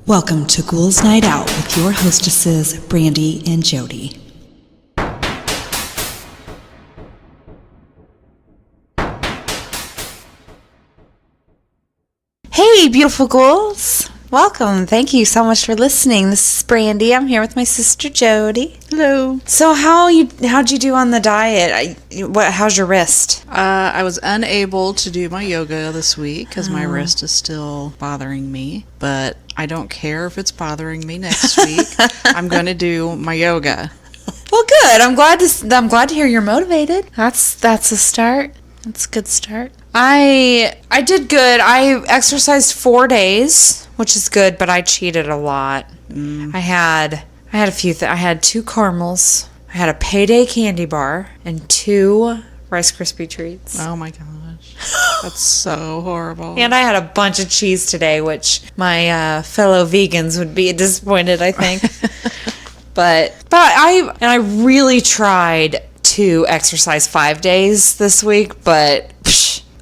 Welcome to Ghouls Night Out with your hostesses, Brandee and Jodi. Hey, beautiful ghouls. Welcome. Thank you so much for listening. This is Brandee. I'm here with my sister, Jodi. Hello. So how'd you do on the diet? How's your wrist? I was unable to do my yoga this week because my wrist is still bothering me, but I don't care if it's bothering me next week. I'm going to do my yoga. Well, good. I'm glad to hear you're motivated. That's a start. That's a good start. I did good. I exercised 4 days, which is good, but I cheated a lot. I had a few I had 2 caramels. I had a payday candy bar and 2 Rice Krispie treats. Oh my gosh. That's so horrible. And I had a bunch of cheese today, which my fellow vegans would be disappointed, I think. but I really tried to exercise 5 days this week, but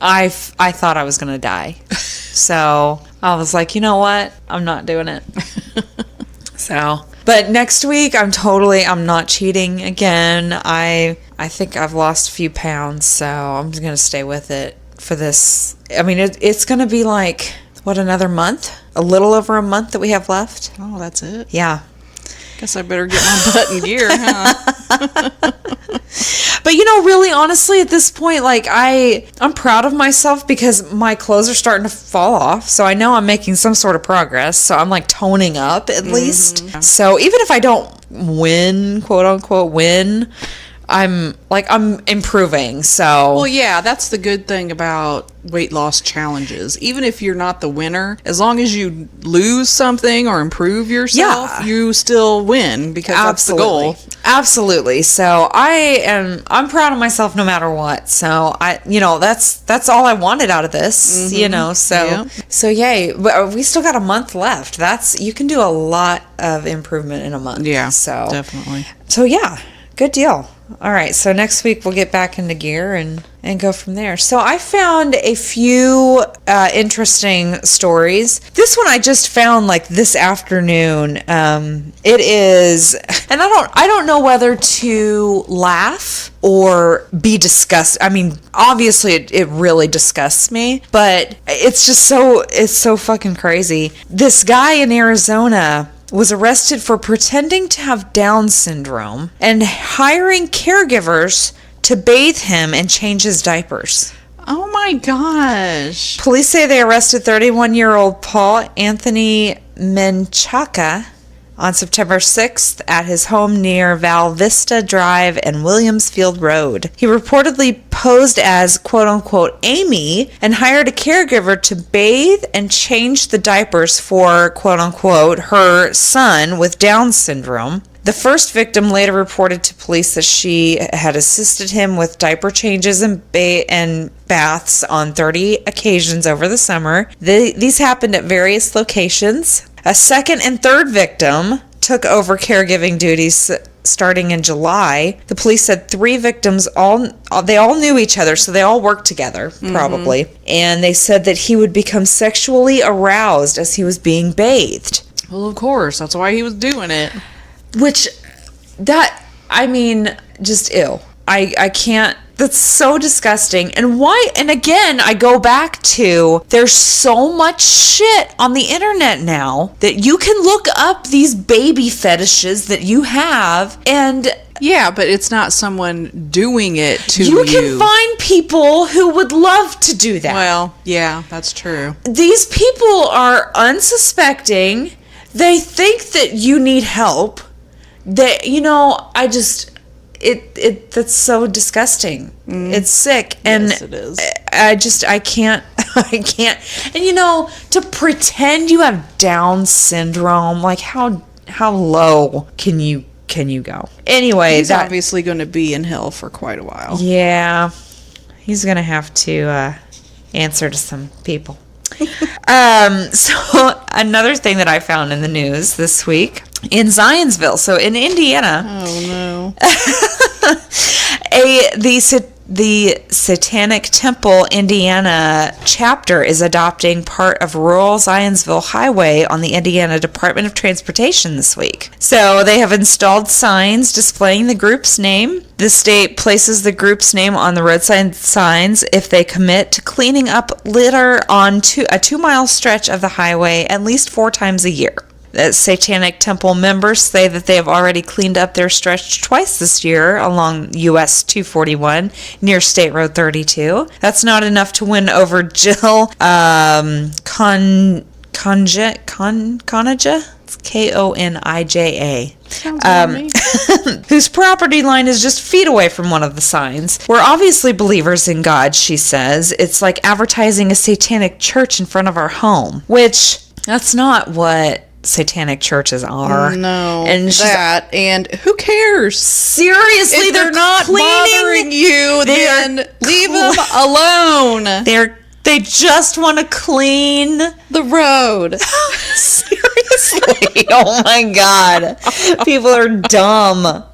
I thought I was going to die. So I was like, you know what? I'm not doing it. But next week I'm not cheating again. I think I've lost a few pounds, so I'm going to stay with it for this. I mean, it's going to be like, another month? A little over a month that we have left. Oh, that's it? Yeah. Guess I better get my butt in gear, huh? But really, honestly, at this point, I'm proud of myself because my clothes are starting to fall off. So I know I'm making some sort of progress. So I'm toning up at least. So even if I don't win, quote unquote, I'm improving. So well, yeah, that's the good thing about weight loss challenges. Even if you're not the winner, as long as you lose something or improve yourself, you still win because that's the goal. Absolutely. So I'm proud of myself no matter what. So that's all I wanted out of this, So yay. But we still got a month left. You can do a lot of improvement in a month. Yeah. So definitely. So yeah, good deal. All right, so next week we'll get back into gear and go from there. So I found a few interesting stories. This one I just found this afternoon. It is, and I don't know whether to laugh or be disgusted. I mean, obviously it really disgusts me, but it's so fucking crazy. This guy in Arizona was arrested for pretending to have Down syndrome and hiring caregivers to bathe him and change his diapers. Oh my gosh. Police say they arrested 31-year-old Paul Anthony Menchaca on September 6th at his home near Val Vista Drive and Williamsfield Road. He reportedly posed as quote-unquote Amy and hired a caregiver to bathe and change the diapers for quote-unquote her son with Down syndrome. The first victim later reported to police that she had assisted him with diaper changes and baths on 30 occasions over the summer. These happened at various locations. A second and third victim took over caregiving duties starting in July. The police said 3 victims they all knew each other, so they all worked together, probably. And they said that he would become sexually aroused as he was being bathed. Well, of course. That's why he was doing it. Just ew. I can't. That's so disgusting. And why? And again, I go back to there's so much shit on the internet now that you can look up these baby fetishes that you have and yeah, but it's not someone doing it to you. You can find people who would love to do that. Well, yeah, that's true. These people are unsuspecting. They think that you need help. That's so disgusting. It's sick. And yes, it is. I can't. And to pretend you have Down syndrome, how low can you go? Anyway, he's obviously going to be in hell for quite a while. Yeah. He's going to have to answer to some people. So another thing that I found in the news this week in Zionsville, so in Indiana. Oh no. the Satanic Temple, Indiana chapter is adopting part of rural Zionsville Highway on the Indiana Department of Transportation this week. So they have installed signs displaying the group's name. The state places the group's name on the roadside signs if they commit to cleaning up litter on a 2-mile stretch of the highway at least 4 times a year. Satanic Temple members say that they have already cleaned up their stretch twice this year along US 241 near State Road 32. That's not enough to win over Jill Conija? It's Konija. Whose property line is just feet away from one of the signs. We're obviously believers in God, she says. It's like advertising a satanic church in front of our home, which that's not what satanic churches are. No, and and who cares? Seriously, if they're not bothering you, then leave them alone. They just want to clean the road. Seriously, oh my God, people are dumb. And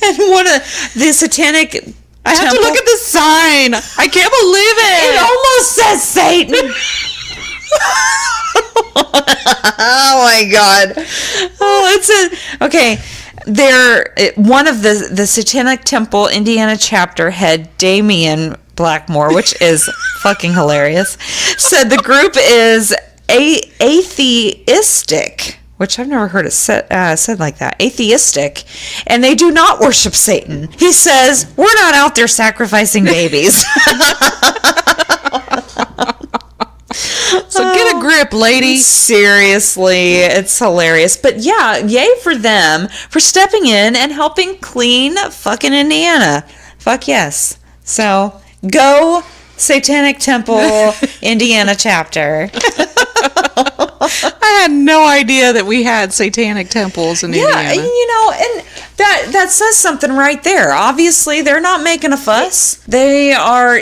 the satanic. I have to look at the sign. I can't believe it. It almost says Satan. Oh my God. Okay. One of the Satanic Temple Indiana chapter head, Damian Blackmore, which is fucking hilarious, said the group is atheistic, which I've never heard it said like that. Atheistic, and they do not worship Satan. He says, we're not out there sacrificing babies. So get a grip, lady. Seriously, it's hilarious. But yeah, yay for them for stepping in and helping clean fucking Indiana. Fuck yes. So go Satanic Temple Indiana chapter. I had no idea that we had satanic temples in Indiana. Yeah, and that says something right there. Obviously, they're not making a fuss. They are,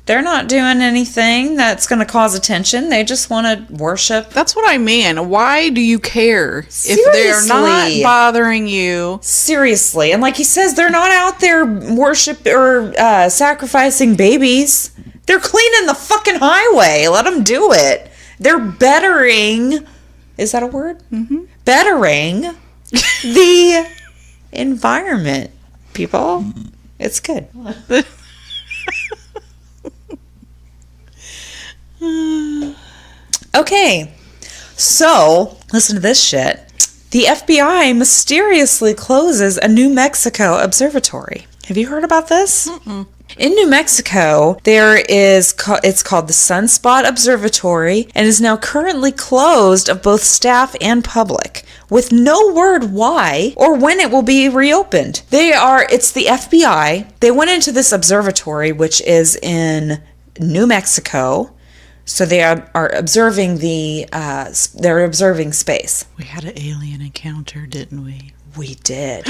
they're not doing anything that's going to cause attention. They just want to worship. That's what I mean. Why do you care if they're not bothering you? Seriously. And like he says, they're not out there worship or sacrificing babies. They're cleaning the fucking highway. Let them do it. They're bettering, is that a word? Mm-hmm. Bettering the environment, people. It's good. Okay, so listen to this shit. The FBI mysteriously closes a New Mexico observatory. Have you heard about this? Mm-mm. In New Mexico, it's called the Sunspot Observatory and is now currently closed of both staff and public, with no word why or when it will be reopened. It's the FBI. They went into this observatory, which is in New Mexico. So they are observing they're observing space. We had an alien encounter, didn't we? We did.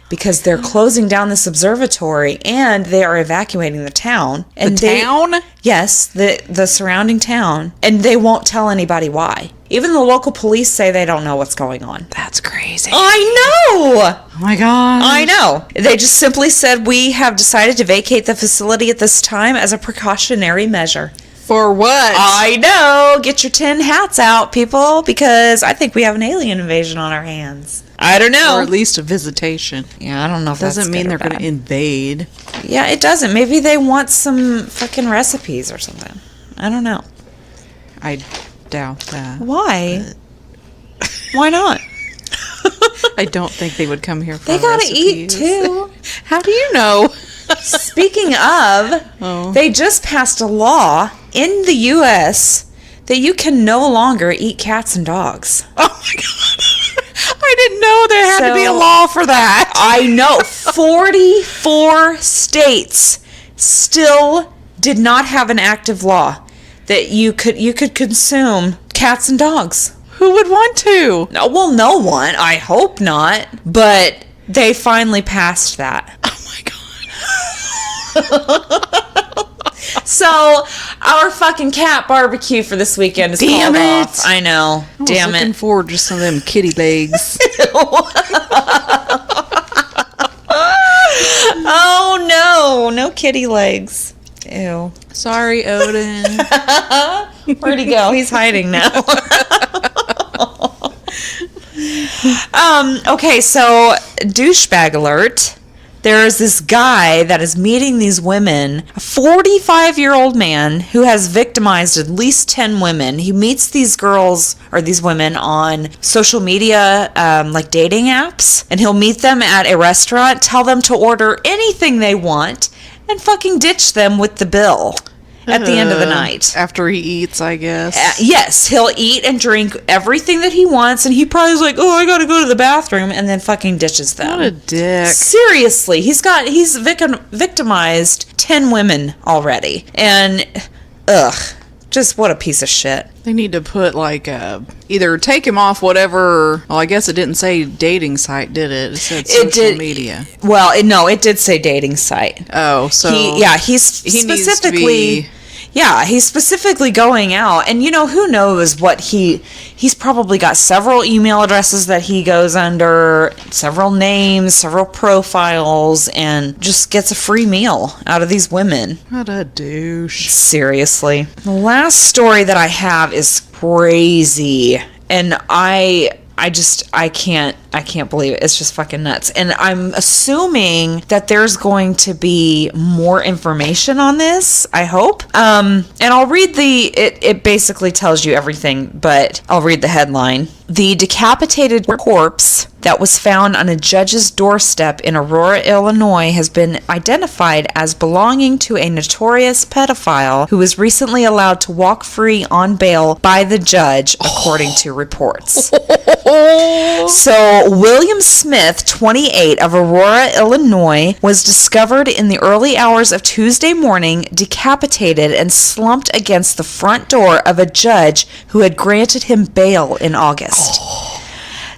Because they're closing down this observatory and they are evacuating the town. And town? Yes, the surrounding town. And they won't tell anybody why. Even the local police say they don't know what's going on. That's crazy. I know! Oh my God. I know. They just simply said, we have decided to vacate the facility at this time as a precautionary measure. For what? I know. Get your tin hats out, people, because I think we have an alien invasion on our hands. I don't know. Or at least a visitation. Yeah, I don't know if that doesn't mean they're going to invade. Yeah, it doesn't. Maybe they want some fucking recipes or something. I don't know. I doubt that. Why? Why not? I don't think they would come here for recipes. They gotta eat too. How do you know? Speaking of, they just passed a law in the U.S. that you can no longer eat cats and dogs. Oh my God. I didn't know there had to be a law for that. I know. 44 states still did not have an active law that you could consume cats and dogs. Who would want to? No, well, no one. I hope not. But they finally passed that. Oh my God. So, our fucking cat barbecue for this weekend is called off. I know. Damn it. Looking forward to some of them kitty legs. Oh, no kitty legs. Ew. Sorry, Odin. Where'd he go? He's hiding now. Okay, so douchebag alert. There's this guy that is meeting these women, a 45-year-old man who has victimized at least 10 women. He meets these girls or these women on social media, like dating apps, and he'll meet them at a restaurant, tell them to order anything they want, and fucking ditch them with the bill at the end of the night. After he eats, I guess. Yes, he'll eat and drink everything that he wants, and he probably is like, oh, I gotta go to the bathroom, and then fucking ditches them. What a dick. Seriously, he's victimized 10 women already. And, just what a piece of shit. They need to put, like, either take him off whatever... Well, I guess it didn't say dating site, did it? It said social media. Well, it did say dating site. Oh, so... He's specifically... Yeah, he's specifically going out, and who knows what he's probably got several email addresses that he goes under, several names, several profiles, and just gets a free meal out of these women. What a douche. Seriously. The last story that I have is crazy, and I can't believe it. It's just fucking nuts. And I'm assuming that there's going to be more information on this, I hope. And I'll read it basically tells you everything, but I'll read the headline. The decapitated corpse that was found on a judge's doorstep in Aurora, Illinois has been identified as belonging to a notorious pedophile who was recently allowed to walk free on bail by the judge, according to reports. So, William Smith, 28, of Aurora, Illinois, was discovered in the early hours of Tuesday morning, decapitated and slumped against the front door of a judge who had granted him bail in August.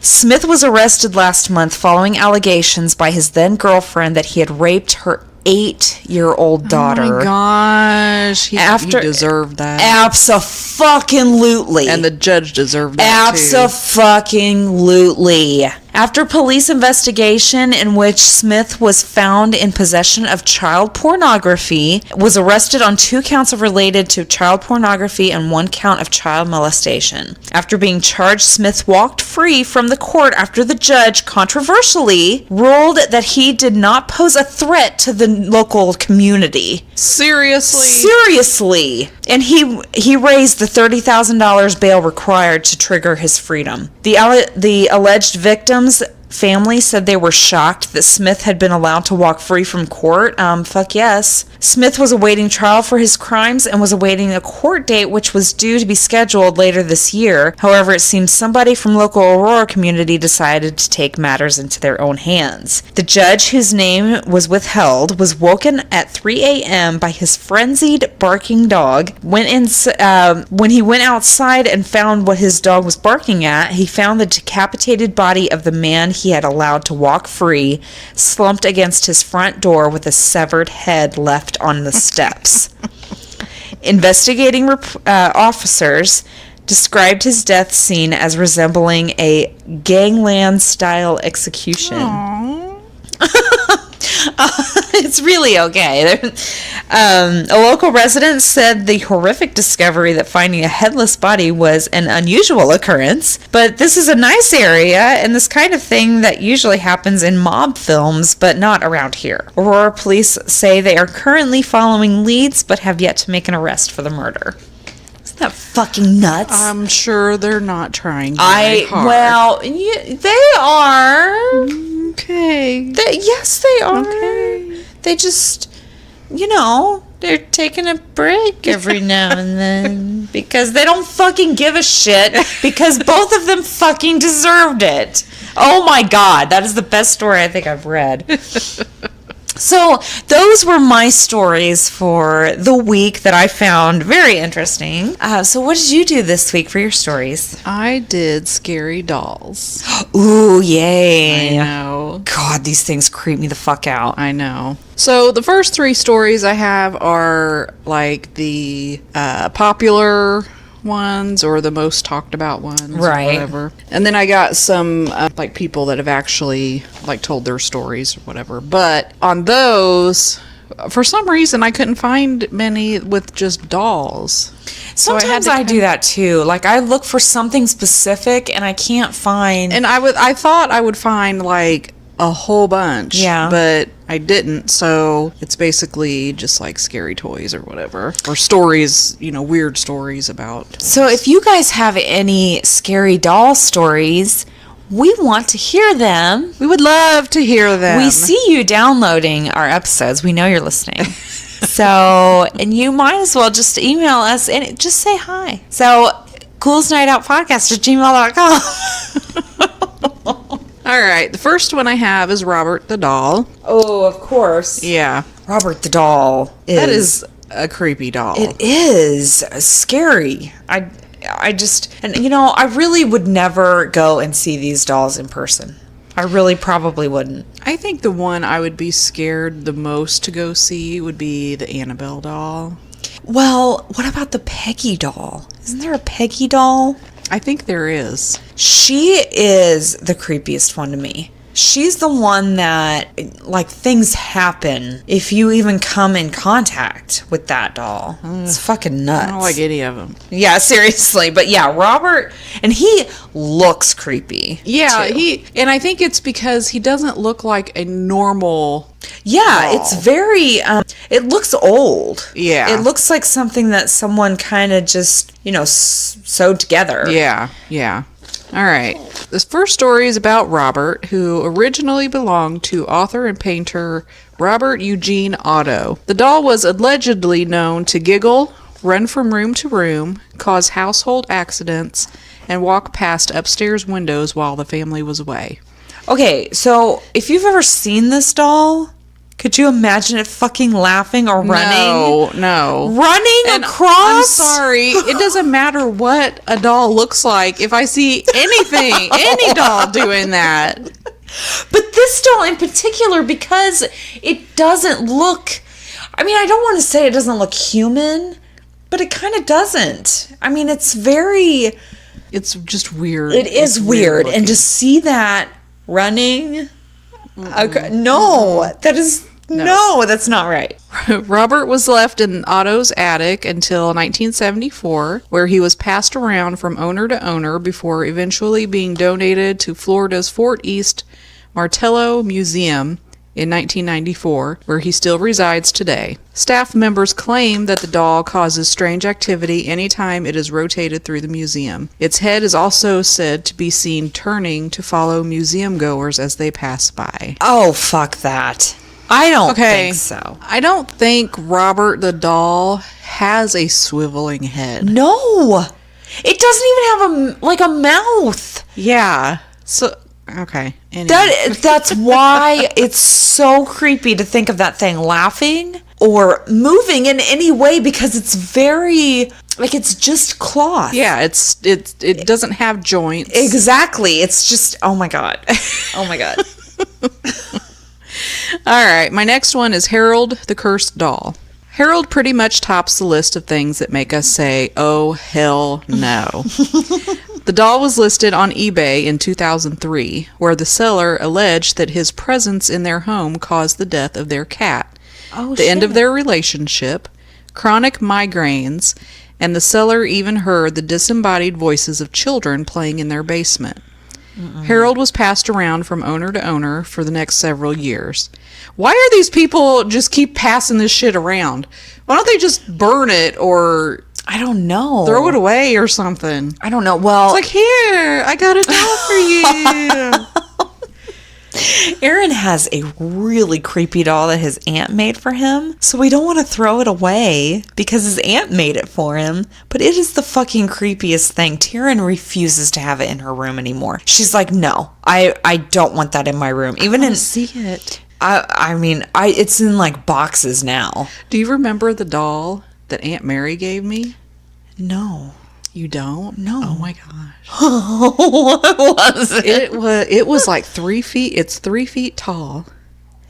Smith was arrested last month following allegations by his then-girlfriend that he had raped her 8-year-old daughter. Oh my gosh. He deserved that. Abso-fucking-lutely. And the judge deserved that too. Abso-fucking-lutely. After police investigation in which Smith was found in possession of child pornography, was arrested on 2 counts of related to child pornography and 1 count of child molestation. After being charged, Smith walked free from the court after the judge controversially ruled that he did not pose a threat to the local community. Seriously. And he raised the $30,000 bail required to trigger his freedom. The alleged victims' family said they were shocked that Smith had been allowed to walk free from court. Fuck yes. Smith was awaiting trial for his crimes and was awaiting a court date which was due to be scheduled later this year. However, it seems somebody from local Aurora community decided to take matters into their own hands. The judge, whose name was withheld, was woken at 3 a.m. by his frenzied barking dog. When he went outside and found what his dog was barking at, he found the decapitated body of the man he had allowed to walk free, slumped against his front door with a severed head left on the steps. Investigating officers described his death scene as resembling a gangland-style execution. It's really okay. A local resident said the horrific discovery that finding a headless body was an unusual occurrence, but this is a nice area and this kind of thing that usually happens in mob films, but not around here. Aurora police say they are currently following leads, but have yet to make an arrest for the murder. Isn't that fucking nuts? I'm sure they're not trying very hard. Well, they are. Okay. Yes, they are. Okay. They just, they're taking a break every now and then because they don't fucking give a shit because both of them fucking deserved it. Oh my God, that is the best story I think I've read. So those were my stories for the week that I found very interesting. So what did you do this week for your stories? I did scary dolls. Ooh, yay. I know. God, these things creep me the fuck out. I know. So the first 3 stories I have are like the popular ones or the most talked about ones, right? Or whatever. And then I got some like people that have actually like told their stories or whatever. But on those, for some reason, I couldn't find many with just dolls. Sometimes I do that too. Like I look for something specific and I can't find. And I thought I would find like a whole bunch. Yeah. But I didn't. So it's basically just like scary toys or whatever. Or stories, weird stories about. So if you guys have any scary doll stories, we want to hear them. We would love to hear them. We see you downloading our episodes. We know you're listening. So, and you might as well just email us and just say hi. So, ghoulsnightoutpodcast@gmail.com. All right. The first one I have is Robert the doll. Oh, of course. Yeah. Robert the doll. That is a creepy doll. It is scary. I really would never go and see these dolls in person. I really probably wouldn't. I think the one I would be scared the most to go see would be the Annabelle doll. Well, what about the Peggy doll? Isn't there a Peggy doll? I think there is. She is the creepiest one to me. She's the one that, like, things happen if you even come in contact with that doll. It's fucking nuts. I don't like any of them. Yeah, seriously. But yeah, Robert, and he looks creepy. Yeah, too. and I think it's because he doesn't look like a normal Yeah, doll. it's very, it looks old. Yeah. It looks like something that someone kind of just, sewed together. Yeah. All right. This first story is about Robert, who originally belonged to author and painter Robert Eugene Otto. The doll was allegedly known to giggle, run from room to room, cause household accidents, and walk past upstairs windows while the family was away. Okay, so if you've ever seen this doll, could you imagine it fucking laughing or running? No. Running And across? I'm sorry. It doesn't matter what a doll looks like. If I see anything, any doll doing that. But this doll in particular, because it doesn't look... I mean, I don't want to say it doesn't look human, but it kind of doesn't. I mean, it's very... It's just weird. It is weird. And to see that running... Okay, no, that is... No, that's not right. Robert was left in Otto's attic until 1974, where he was passed around from owner to owner before eventually being donated to Florida's Fort East Martello Museum in 1994, where he still resides today. Staff members claim that the doll causes strange activity anytime it is rotated through the museum. Its head is also said to be seen turning to follow museum goers as they pass by. Oh, fuck that. I don't think so. I don't think Robert the doll has a swiveling head. No. It doesn't even have a mouth. Yeah. So, okay. Anyway. That's why it's so creepy to think of that thing laughing or moving in any way, because it's very, like, it's just cloth. Yeah, it doesn't have joints. Exactly. It's just, oh my God. Oh my God. All right, my next one is Harold the Cursed Doll. Harold pretty much tops the list of things that make us say, oh, hell no. The doll was listed on eBay in 2003, where the seller alleged that his presence in their home caused the death of their cat, the end of their relationship, chronic migraines, and the seller even heard the disembodied voices of children playing in their basement. Harold was passed around from owner to owner for the next several years. Why are these people just keep passing this shit around? Why don't they just burn it or... I don't know. Throw it away or something? I don't know. Well... It's like, here, I got a doll for you. Aaron has a really creepy doll that his aunt made for him, so we don't want to throw it away because his aunt made it for him, but it is the fucking creepiest thing. Tyrion refuses to have it in her room anymore. She's like, no, I don't want that in my room. Even in see it. I mean, it's in like boxes now. Do you remember the doll that Aunt Mary gave me? No. You don't? No. Oh my gosh. What was it? It was like 3 feet. It's 3 feet tall.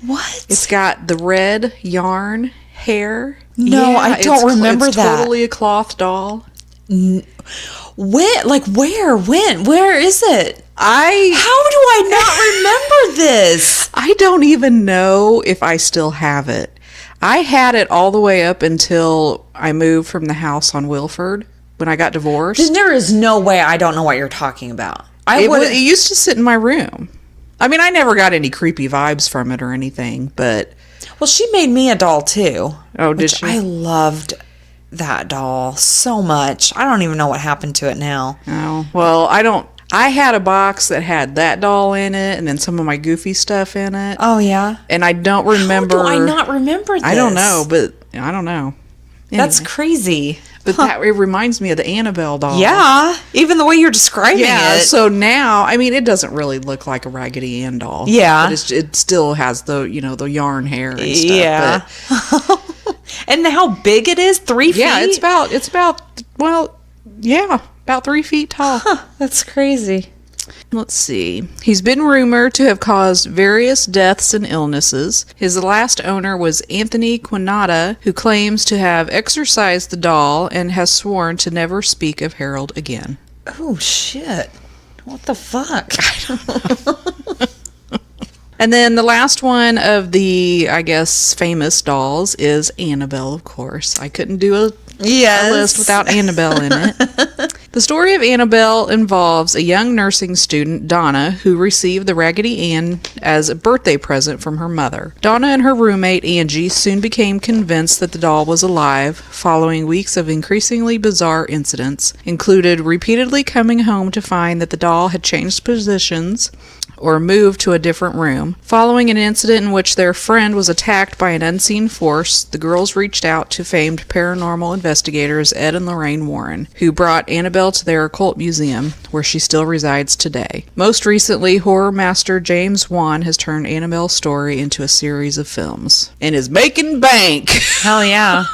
What? It's got the red yarn hair. No, Yeah, I don't remember it's that. Totally a cloth doll. When? Like where? When? Where is it? How do I not remember this? I don't even know if I still have it. I had it all the way up until I moved from the house on Wilford when I got divorced. Then there is no way I don't know what you're talking about. It used to sit in my room. I mean, I never got any creepy vibes from it or anything, but... Well, she made me a doll, too. Oh, did she? I loved that doll so much. I don't even know what happened to it now. Oh, well, I had a box that had that doll in it and then some of my Goofy stuff in it. Oh, yeah? And I don't remember... How do I not remember this? I don't know, but I don't know. Anyway. That's crazy. But it reminds me of the Annabelle doll. Yeah, even the way you're describing it. So now, I mean, it doesn't really look like a Raggedy Ann doll. Yeah. But it still has the yarn hair and stuff. Yeah. But, and how big it is? 3 feet? Yeah, it's about 3 feet tall. Huh, that's crazy. Let's see. He's been rumored to have caused various deaths and illnesses. His last owner was Anthony Quinata, who claims to have exorcised the doll and has sworn to never speak of Harold again. Oh, shit. What the fuck? And then the last one of the, I guess, famous dolls is Annabelle, of course. I couldn't do a list without Annabelle in it. The story of Annabelle involves a young nursing student, Donna, who received the Raggedy Ann as a birthday present from her mother. Donna and her roommate, Angie, soon became convinced that the doll was alive, following weeks of increasingly bizarre incidents, included repeatedly coming home to find that the doll had changed positions or moved to a different room. Following an incident in which their friend was attacked by an unseen force, the girls reached out to famed paranormal investigators Ed and Lorraine Warren, who brought Annabelle to their occult museum, where she still resides today. Most recently, horror master James Wan has turned Annabelle's story into a series of films and is making bank. Hell yeah.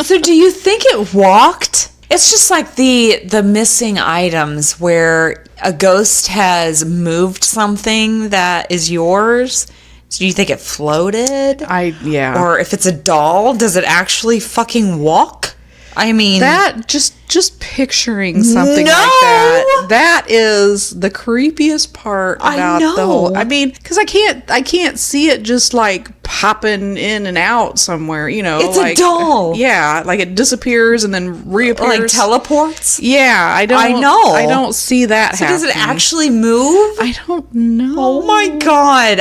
So do you think it walked? It's just like the missing items where a ghost has moved something that is yours. So do you think it floated? Yeah. Or if it's a doll, does it actually fucking walk? I mean... That, just picturing something like that, that is the creepiest part about the whole... I mean, because I can't see it just like popping in and out somewhere, It's like, a doll. Yeah, like it disappears and then reappears. Like teleports? Yeah, I know. I don't see that happening. So does it actually move? I don't know. Oh my God.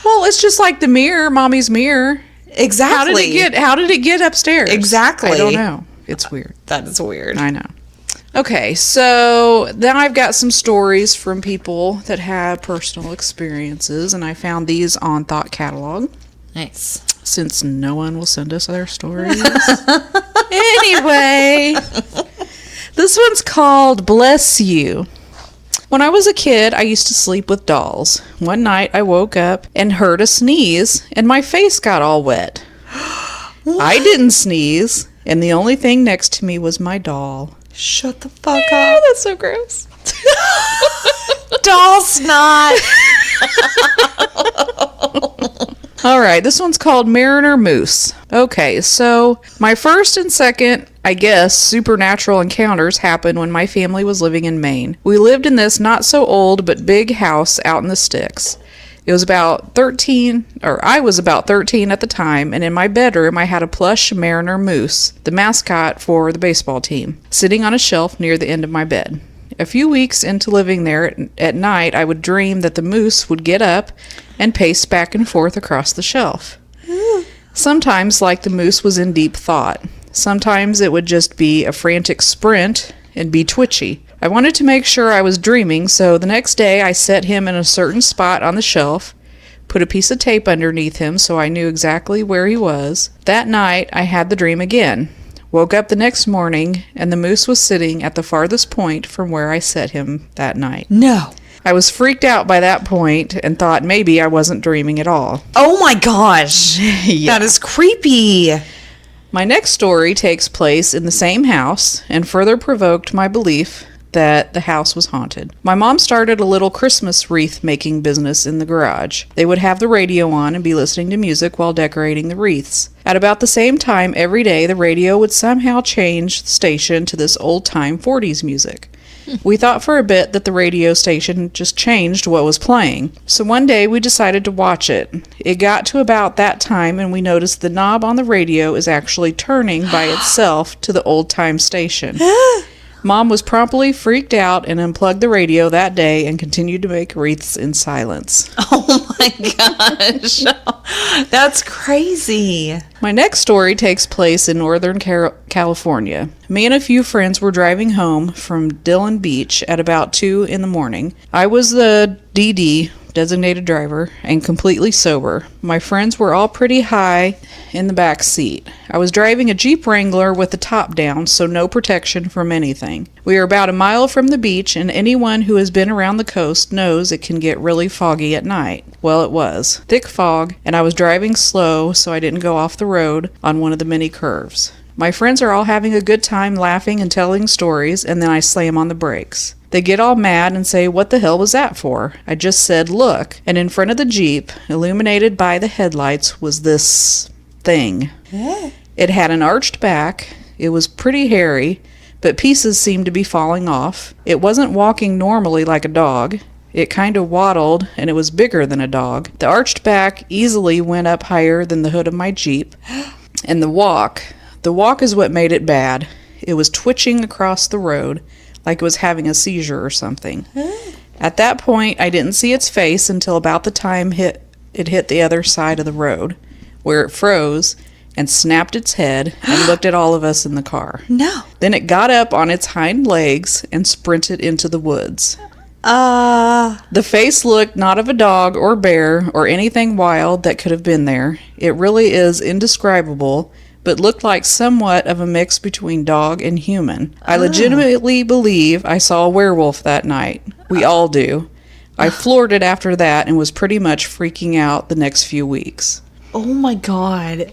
Well, it's just like the mirror, Mommy's mirror. Exactly. How did it get upstairs? Exactly. I don't know. It's weird. That is weird. I know. Okay, so then I've got some stories from people that have personal experiences, and I found these on Thought Catalog. Nice. Since no one will send us their stories. Anyway, this one's called Bless You. When I was a kid, I used to sleep with dolls. One night, I woke up and heard a sneeze, and my face got all wet. I didn't sneeze, and the only thing next to me was my doll. Shut the fuck up. That's so gross. Doll snot. All right, this one's called Mariner Moose. Okay, so my first and second, I guess, supernatural encounters happened when my family was living in Maine. We lived in this not so old but big house out in the sticks. I was about 13 at the time, and in my bedroom I had a plush Mariner Moose, the mascot for the baseball team, sitting on a shelf near the end of my bed. A few weeks into living there, at night I would dream that the moose would get up and pace back and forth across the shelf. Sometimes like the moose was in deep thought. Sometimes it would just be a frantic sprint and be twitchy. I wanted to make sure I was dreaming, so the next day I set him in a certain spot on the shelf, put a piece of tape underneath him so I knew exactly where he was. That night I had the dream again. Woke up the next morning, and the moose was sitting at the farthest point from where I set him that night. No. I was freaked out by that point and thought maybe I wasn't dreaming at all. Oh my gosh. Yeah. That is creepy. My next story takes place in the same house and further provoked my belief that the house was haunted. My mom started a little Christmas wreath making business in the garage. They would have the radio on and be listening to music while decorating the wreaths. At about the same time every day, the radio would somehow change the station to this old-time 40s music. We thought for a bit that the radio station just changed what was playing. So one day we decided to watch it. It got to about that time and we noticed the knob on the radio is actually turning by itself to the old-time station. Mom was promptly freaked out and unplugged the radio that day and continued to make wreaths in silence. Oh my gosh. That's crazy. My next story takes place in Northern California. Me and a few friends were driving home from Dillon Beach at about 2 in the morning. I was the DD, designated driver, and completely sober. My friends were all pretty high in the back seat. I was driving a Jeep Wrangler with the top down, so no protection from anything. We are about a mile from the beach, and anyone who has been around the coast knows it can get really foggy at night. Well, it was. Thick fog, and I was driving slow, so I didn't go off the road on one of the many curves. My friends are all having a good time laughing and telling stories, and then I slam on the brakes. They get all mad and say, "What the hell was that for?" I just said, "Look," and in front of the Jeep, illuminated by the headlights, was this thing. It had an arched back. It was pretty hairy, but pieces seemed to be falling off. It wasn't walking normally like a dog. It kind of waddled, and it was bigger than a dog. The arched back easily went up higher than the hood of my Jeep. And the walk is what made it bad. It was twitching across the road, like it was having a seizure or something. At that point, I didn't see its face until about the time it hit the other side of the road, where it froze and snapped its head and looked at all of us in the car. No. Then it got up on its hind legs and sprinted into the woods. The face looked not of a dog or bear or anything wild that could have been there. It really is indescribable, but looked like somewhat of a mix between dog and human. I legitimately believe I saw a werewolf that night. We all do. I floored it after that and was pretty much freaking out the next few weeks. Oh my God.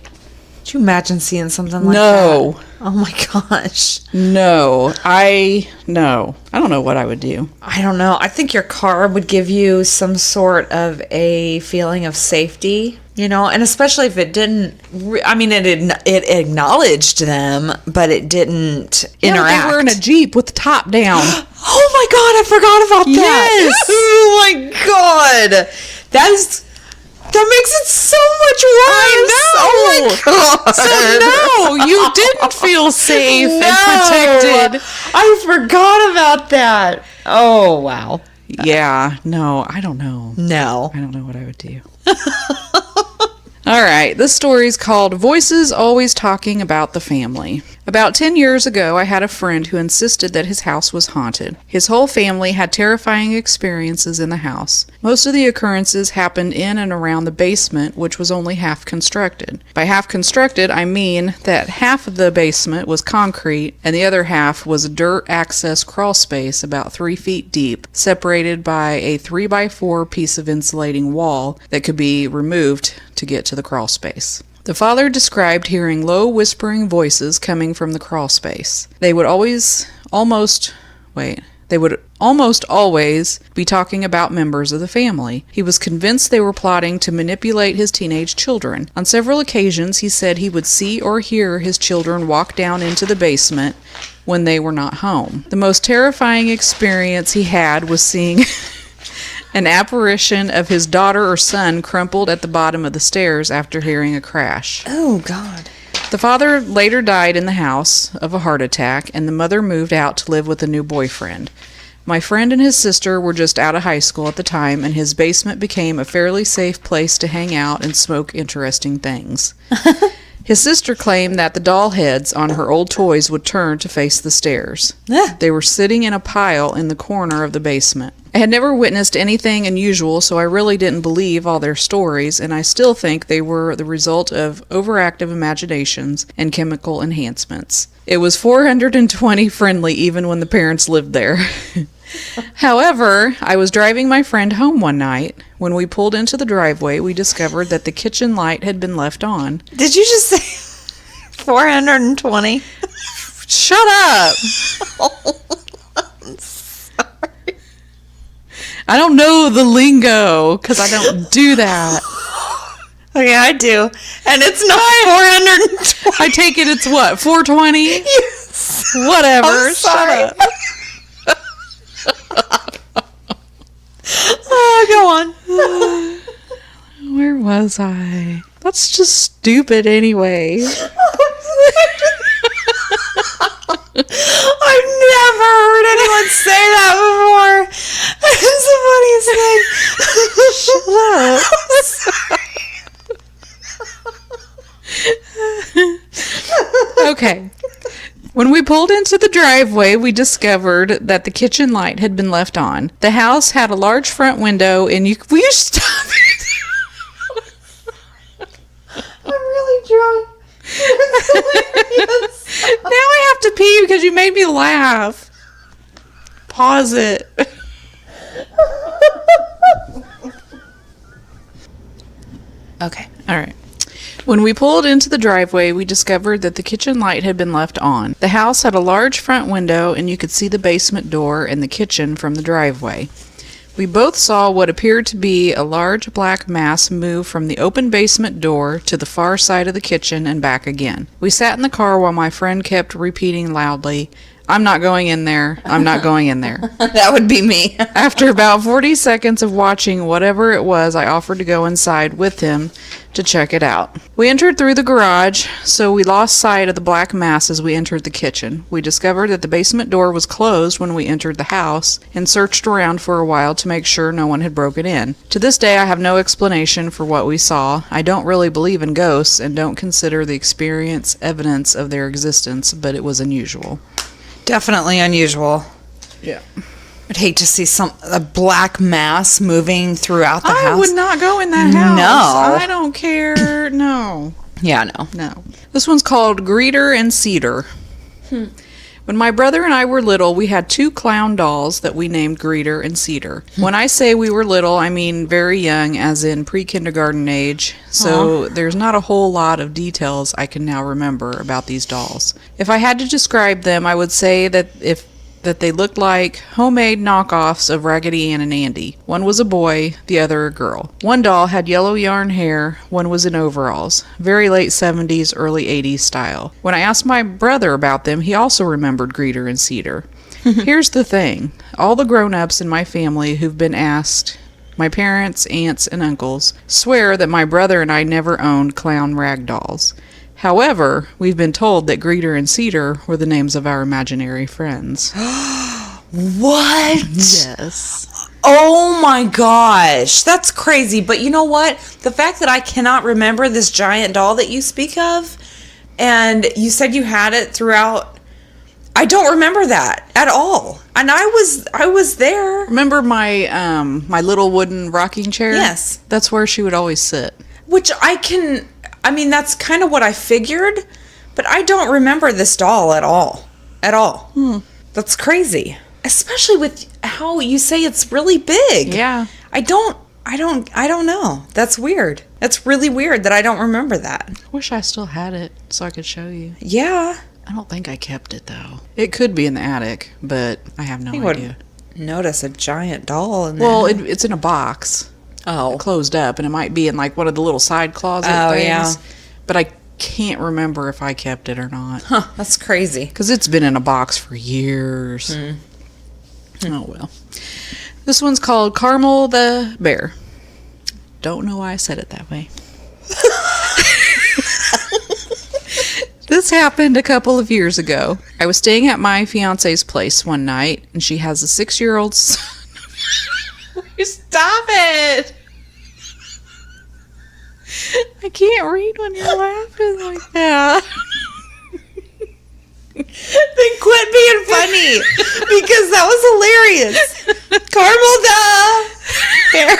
Could you imagine seeing something like No. that? Oh my gosh. No. I don't know what I would do. I don't know. I think your car would give you some sort of a feeling of safety, you know, and especially if it didn't, it acknowledged them, but it didn't interact. They were in a Jeep with the top down. Oh my God, I forgot about that. Yes. Oh my God. That makes it so much worse. I know. Oh my God. So no, you didn't feel safe and protected. I forgot about that. Oh, wow. Yeah, no, I don't know. No. I don't know what I would do. All right, this story is called Voices Always Talking About the Family. About 10 years ago, I had a friend who insisted that his house was haunted. His whole family had terrifying experiences in the house. Most of the occurrences happened in and around the basement, which was only half constructed. By half constructed, I mean that half of the basement was concrete and the other half was a dirt access crawl space about 3 feet deep, separated by a 3x4 piece of insulating wall that could be removed to get to the crawl space. The father described hearing low whispering voices coming from the crawl space. They would almost always be talking about members of the family. He was convinced they were plotting to manipulate his teenage children. On several occasions, he said he would see or hear his children walk down into the basement when they were not home. The most terrifying experience he had was seeing an apparition of his daughter or son crumpled at the bottom of the stairs after hearing a crash. Oh, God. The father later died in the house of a heart attack, and the mother moved out to live with a new boyfriend. My friend and his sister were just out of high school at the time, and his basement became a fairly safe place to hang out and smoke interesting things. His sister claimed that the doll heads on her old toys would turn to face the stairs. They were sitting in a pile in the corner of the basement. I had never witnessed anything unusual, so I really didn't believe all their stories, and I still think they were the result of overactive imaginations and chemical enhancements. It was 420 friendly even when the parents lived there. However, I was driving my friend home one night. When we pulled into the driveway, we discovered that the kitchen light had been left on. Did you just say 420? Shut up! I don't know the lingo because I don't do that. Oh, yeah, I do. And it's not 420. I take it it's what, 420? Yes. Whatever. I'm sorry. Shut up. Oh, go on. Where was I? That's just stupid anyway. I've never heard anyone say that before. It's the funniest thing. Shut up. Okay. When we pulled into the driveway, we discovered that the kitchen light had been left on. The house had a large front window, and will you stop it? I'm really drunk. Now I have to pee because you made me laugh. Pause it. Okay. All right. When we pulled into the driveway, we discovered that the kitchen light had been left on. The house had a large front window, and you could see the basement door and the kitchen from the driveway. We both saw what appeared to be a large black mass move from the open basement door to the far side of the kitchen and back again. We sat in the car while my friend kept repeating loudly, "I'm not going in there. I'm not going in there." That would be me. After about 40 seconds of watching whatever it was, I offered to go inside with him to check it out. We entered through the garage, so we lost sight of the black mass as we entered the kitchen. We discovered that the basement door was closed when we entered the house and searched around for a while to make sure no one had broken in. To this day, I have no explanation for what we saw. I don't really believe in ghosts and don't consider the experience evidence of their existence, but it was unusual. Definitely unusual. Yeah. I'd hate to see a black mass moving throughout the house. I would not go in that house. No. I don't care. No. Yeah, no. No. This one's called Greeter and Cedar. When my brother and I were little, we had 2 clown dolls that we named Greeter and Cedar. When I say we were little, I mean very young, as in pre-kindergarten age, so there's not a whole lot of details I can now remember about these dolls. If I had to describe them, I would say that they looked like homemade knockoffs of Raggedy Ann and Andy. One was a boy, the other a girl. One doll had yellow yarn hair, one was in overalls. Very late 70s, early 80s style. When I asked my brother about them, he also remembered Greeter and Cedar. Here's the thing. All the grown-ups in my family who've been asked, my parents, aunts, and uncles, swear that my brother and I never owned clown rag dolls. However, we've been told that Greeter and Cedar were the names of our imaginary friends. What? Yes. Oh my gosh. That's crazy. But you know what? The fact that I cannot remember this giant doll that you speak of, and you said you had it throughout, I don't remember that at all. And I was there. Remember my my little wooden rocking chair? Yes. That's where she would always sit. Which that's kind of what I figured, but I don't remember this doll at all. At all. That's crazy. Especially with how you say it's really big. Yeah. I don't know. That's weird. That's really weird that I don't remember that. I wish I still had it so I could show you. Yeah. I don't think I kept it though. It could be in the attic, but I have no idea. Notice a giant doll in there. Well, it's in a box. Oh. Closed up, and it might be in like one of the little side closet things. Yeah. But I can't remember if I kept it or not. Huh, that's crazy. Because it's been in a box for years. Oh, well. This one's called Carmel the Bear. Don't know why I said it that way. This happened a couple of years ago. I was staying at my fiance's place one night, and she has a 6-year-old son. Stop it! I can't read when you're laughing like that. Then quit being funny, because that was hilarious. Carmel the Bear.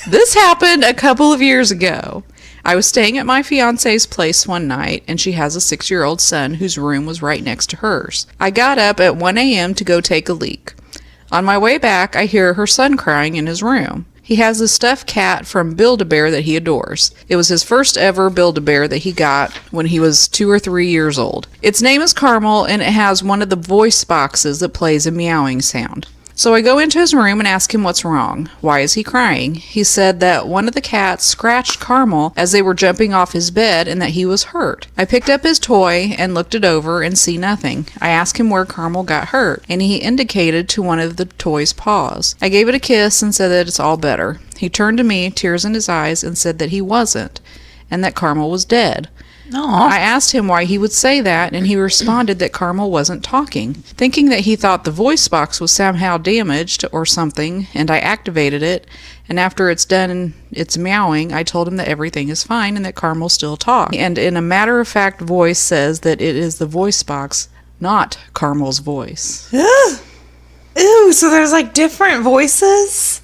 This happened a couple of years ago. I was staying at my fiance's place one night, and she has a 6-year-old son whose room was right next to hers. I got up at 1 a.m. to go take a leak. On my way back, I hear her son crying in his room. He has a stuffed cat from Build-A-Bear that he adores. It was his first ever Build-A-Bear that he got when he was 2 or 3 years old. Its name is Caramel, and it has one of the voice boxes that plays a meowing sound. So I go into his room and ask him what's wrong. Why is he crying? He said that one of the cats scratched Caramel as they were jumping off his bed and that he was hurt. I picked up his toy and looked it over and see nothing. I asked him where Caramel got hurt, and he indicated to one of the toy's paws. I gave it a kiss and said that it's all better. He turned to me, tears in his eyes, and said that he wasn't, and that Caramel was dead. Aww. I asked him why he would say that, and he responded that Caramel wasn't talking. Thinking that he thought the voice box was somehow damaged or something, and I activated it, and after it's done its meowing, I told him that everything is fine and that Caramel still talks. And in a matter-of-fact voice says that it is the voice box, not Caramel's voice. Ooh, so there's like different voices?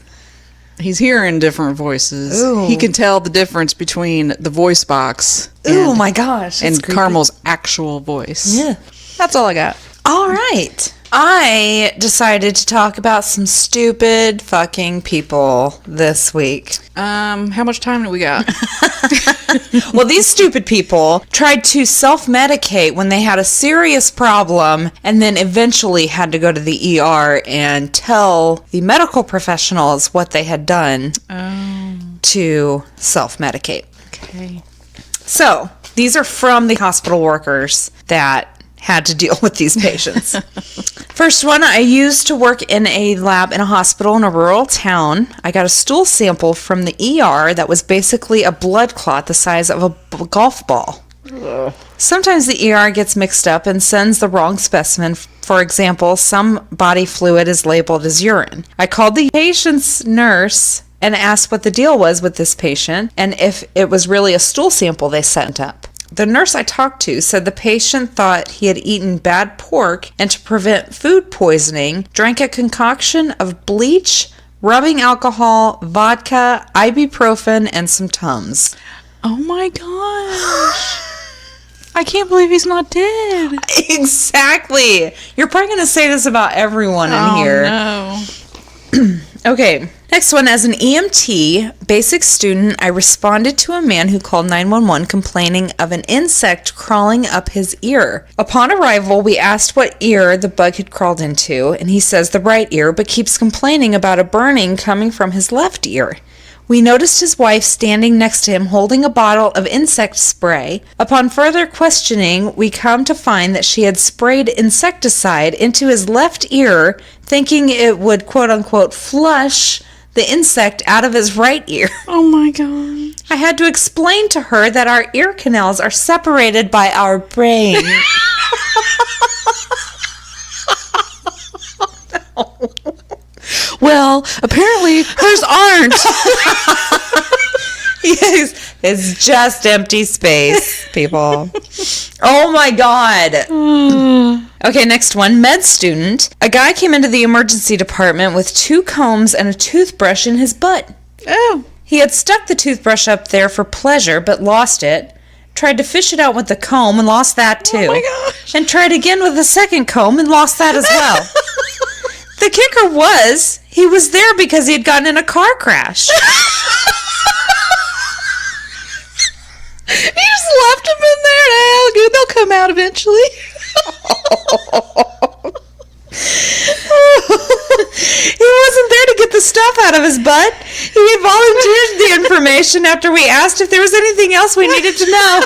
He's hearing different voices. Ooh. He can tell the difference between the voice box Oh my gosh. and creepy. Caramel's actual voice. Yeah. That's all I got. All right. I decided to talk about some stupid fucking people this week. How much time do we got? Well, these stupid people tried to self-medicate when they had a serious problem and then eventually had to go to the ER and tell the medical professionals what they had done to self-medicate. Okay. So, these are from the hospital workers that had to deal with these patients. First one, I used to work in a lab in a hospital in a rural town. I got a stool sample from the ER that was basically a blood clot the size of a golf ball. Ugh. Sometimes the ER gets mixed up and sends the wrong specimen. For example, some body fluid is labeled as urine. I called the patient's nurse and asked what the deal was with this patient and if it was really a stool sample they sent up. The nurse I talked to said the patient thought he had eaten bad pork and to prevent food poisoning, drank a concoction of bleach, rubbing alcohol, vodka, ibuprofen, and some Tums. Oh my gosh. I can't believe he's not dead. Exactly. You're probably going to say this about everyone in here. No. Okay, next one. As an EMT basic student, I responded to a man who called 911 complaining of an insect crawling up his ear. Upon arrival, we asked what ear the bug had crawled into, and he says the right ear, but keeps complaining about a burning coming from his left ear. We noticed his wife standing next to him holding a bottle of insect spray. Upon further questioning, we come to find that she had sprayed insecticide into his left ear, thinking it would quote-unquote flush the insect out of his right ear. Oh my god. I had to explain to her that our ear canals are separated by our brain. Well, apparently hers aren't. Yes, it's just empty space, people. Oh my god. Okay, next one. Med student. A guy came into the emergency department with 2 combs and a toothbrush in his butt. Oh. He had stuck the toothbrush up there for pleasure, but lost it. Tried to fish it out with the comb and lost that too. Oh my gosh. And tried again with the second comb and lost that as well. The kicker was, he was there because he had gotten in a car crash. He just left him in there. And they'll come out eventually. He wasn't there to get the stuff out of his butt. He had volunteered the information after we asked if there was anything else we needed to know.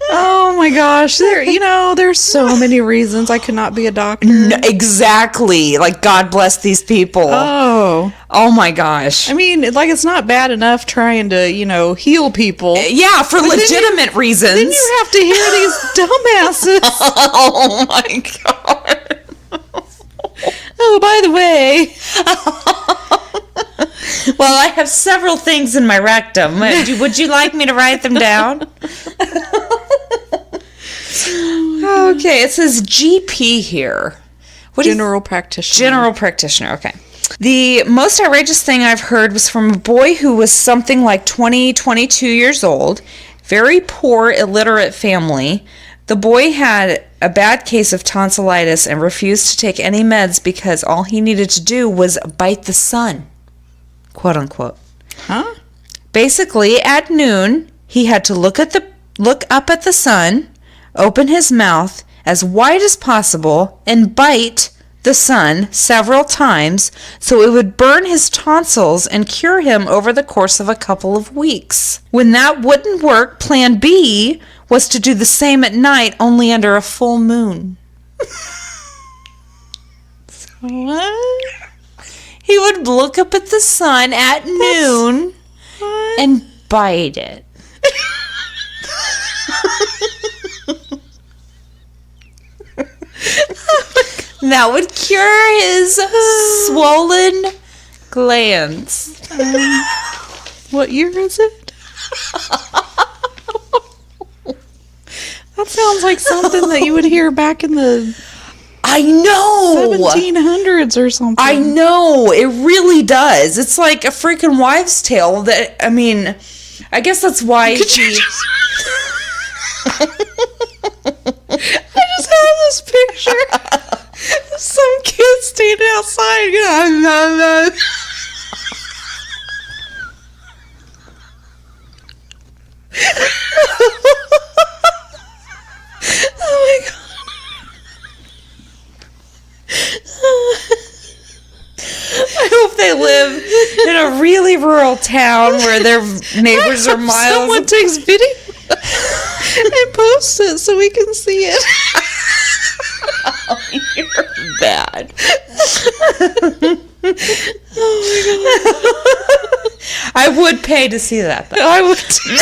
Oh my gosh. There's so many reasons I could not be a doctor. No, exactly. Like, God bless these people. Oh my gosh. I mean, it's not bad enough trying to, heal people. Yeah, for legitimate reasons. Then you have to hear these dumbasses. Oh my god. Oh, by the way. Well, I have several things in my rectum. Would you like me to write them down? Okay, it says GP here. General practitioner. General practitioner, okay. The most outrageous thing I've heard was from a boy who was something like 22 years old, very poor, illiterate family. The boy had a bad case of tonsillitis and refused to take any meds because all he needed to do was bite the sun, quote unquote. Huh? Basically, at noon, he had to look up at the sun, open his mouth as wide as possible, and bite the sun several times so it would burn his tonsils and cure him over the course of a couple of weeks. When that wouldn't work, plan B was to do the same at night, only under a full moon. What? He would look up at the sun at noon and bite it. That would cure his swollen glands. What year is it? That sounds like something that you would hear back in the I know 1700s or something. I know, it really does. It's like a freaking wives' tale. That I mean, I guess that's why I just have this picture of some kid standing outside. Oh my god. I hope they live in a really rural town where their neighbors are miles. Someone takes video and posts it so we can see it. Oh, you're bad. Oh my god. I would pay to see that, though. I would too.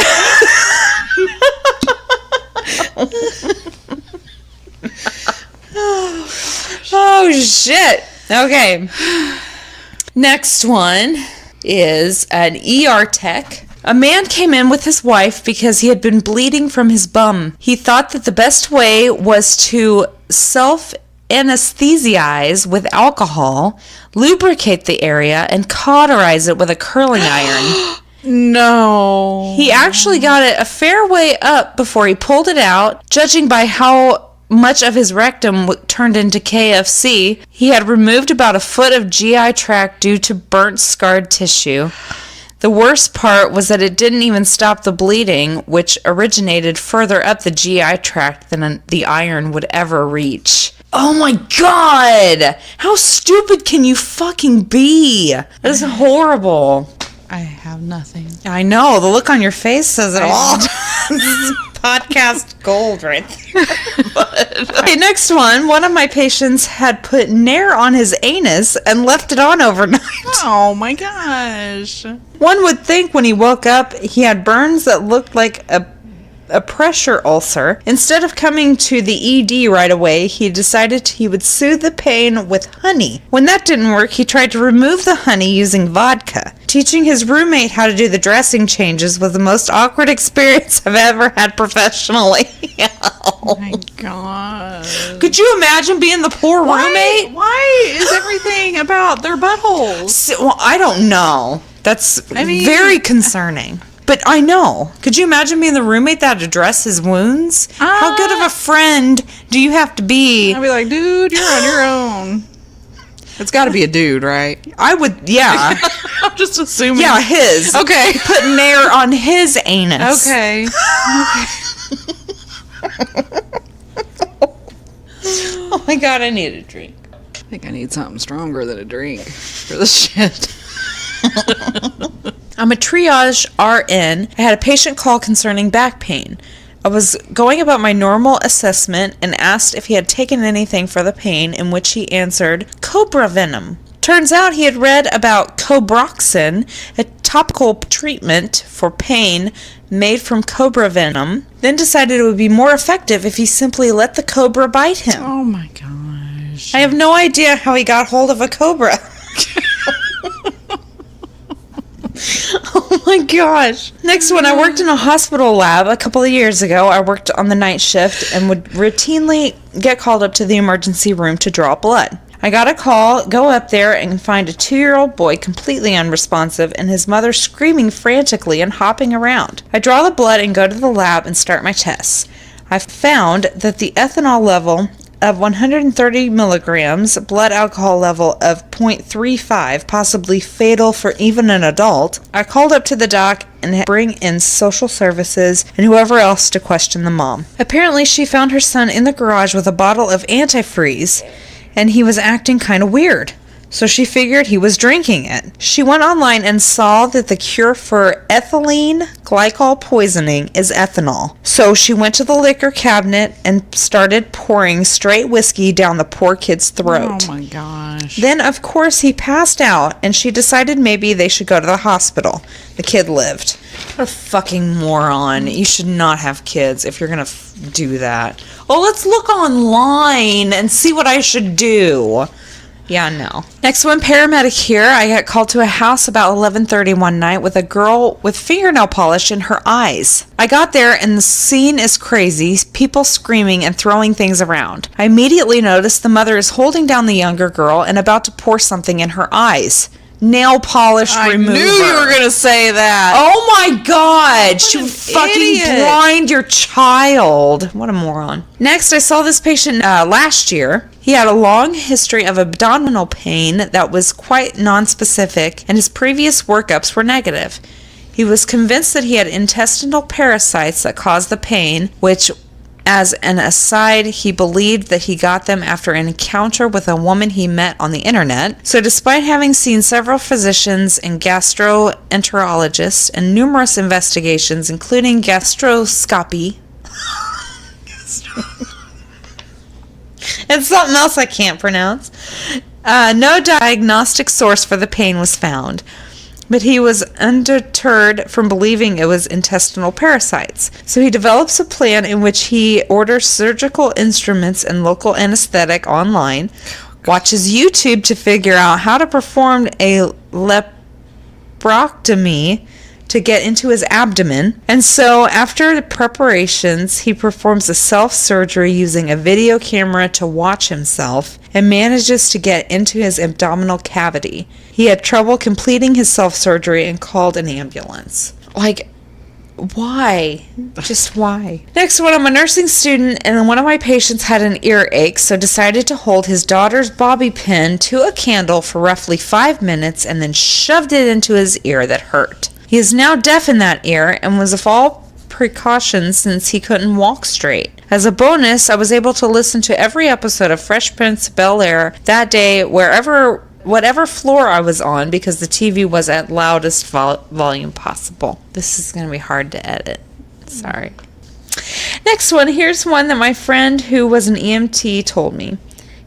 Oh, shit. Okay. Next one is an ER tech. A man came in with his wife because he had been bleeding from his bum. He thought that the best way was to self-anesthetize with alcohol, lubricate the area, and cauterize it with a curling iron. No. He actually got it a fair way up before he pulled it out. Judging by how much of his rectum turned into KFC, he had removed about a foot of GI tract due to burnt, scarred tissue. The worst part was that it didn't even stop the bleeding, which originated further up the GI tract than the iron would ever reach. Oh my god! How stupid can you fucking be? That is horrible. I have nothing. I know, the look on your face says it all. This is podcast gold right there. Okay, next one. One of my patients had put Nair on his anus and left it on overnight. Oh my gosh. One would think when he woke up he had burns that looked like a pressure ulcer. Instead of coming to the ED right away, he decided he would soothe the pain with honey. When that didn't work, he tried to remove the honey using vodka. Teaching his roommate how to do the dressing changes was the most awkward experience I've ever had professionally. Oh my god. Could you imagine being the poor roommate? Why is everything about their buttholes? Well, I don't know. That's very concerning. But I know. Could you imagine being the roommate that had to dress his wounds? How good of a friend do you have to be? I'd be like, dude, you're on your own. It's got to be a dude, right? I would, yeah. I'm just assuming. Yeah, his. Okay. Put Nair on his anus. Okay. Oh my god, I need a drink. I think I need something stronger than a drink for this shit. I'm a triage RN. I had a patient call concerning back pain. I was going about my normal assessment and asked if he had taken anything for the pain, in which he answered, cobra venom. Turns out he had read about cobroxin, a topical treatment for pain made from cobra venom, then decided it would be more effective if he simply let the cobra bite him. Oh my gosh. I have no idea how he got hold of a cobra. Oh my gosh. Next one, I worked in a hospital lab a couple of years ago. I worked on the night shift and would routinely get called up to the emergency room to draw blood. I got a call, go up there, and find a 2-year-old boy completely unresponsive and his mother screaming frantically and hopping around. I draw the blood and go to the lab and start my tests. I found that the ethanol level of 130 milligrams, blood alcohol level of 0.35, possibly fatal for even an adult. I called up to the doc and bring in social services and whoever else to question the mom. Apparently, she found her son in the garage with a bottle of antifreeze, and he was acting kind of weird. So she figured he was drinking it. She went online and saw that the cure for ethylene glycol poisoning is ethanol. So she went to the liquor cabinet and started pouring straight whiskey down the poor kid's throat. Oh my gosh. Then, of course, he passed out, and she decided maybe they should go to the hospital. The kid lived. What a fucking moron. You should not have kids if you're going to do that. Oh, let's look online and see what I should do. Yeah, no. Next one, paramedic here. I got called to a house about 11:30 one night with a girl with fingernail polish in her eyes. I got there and the scene is crazy. People screaming and throwing things around. I immediately noticed the mother is holding down the younger girl and about to pour something in her eyes. Nail polish remover. I knew you were going to say that. Oh my god. She would fucking blind your child. What a moron. Next, I saw this patient last year. He had a long history of abdominal pain that was quite nonspecific, and his previous workups were negative. He was convinced that he had intestinal parasites that caused the pain, which, as an aside, he believed that he got them after an encounter with a woman he met on the internet. So despite having seen several physicians and gastroenterologists and numerous investigations, including gastroscopy, and something else I can't pronounce, no diagnostic source for the pain was found. But he was undeterred from believing it was intestinal parasites. So he develops a plan in which he orders surgical instruments and local anesthetic online, watches YouTube to figure out how to perform a laparotomy to get into his abdomen. And so after the preparations, he performs a self-surgery using a video camera to watch himself and manages to get into his abdominal cavity. He had trouble completing his self-surgery and called an ambulance. Like, why? Just why? Next one, I'm a nursing student and one of my patients had an earache, so decided to hold his daughter's bobby pin to a candle for roughly 5 minutes and then shoved it into his ear that hurt. He is now deaf in that ear and was of all precautions since he couldn't walk straight. As a bonus, I was able to listen to every episode of Fresh Prince of Bel-Air that day whatever floor I was on because the TV was at loudest volume possible. This is going to be hard to edit. Sorry. Next one. Here's one that my friend who was an EMT told me.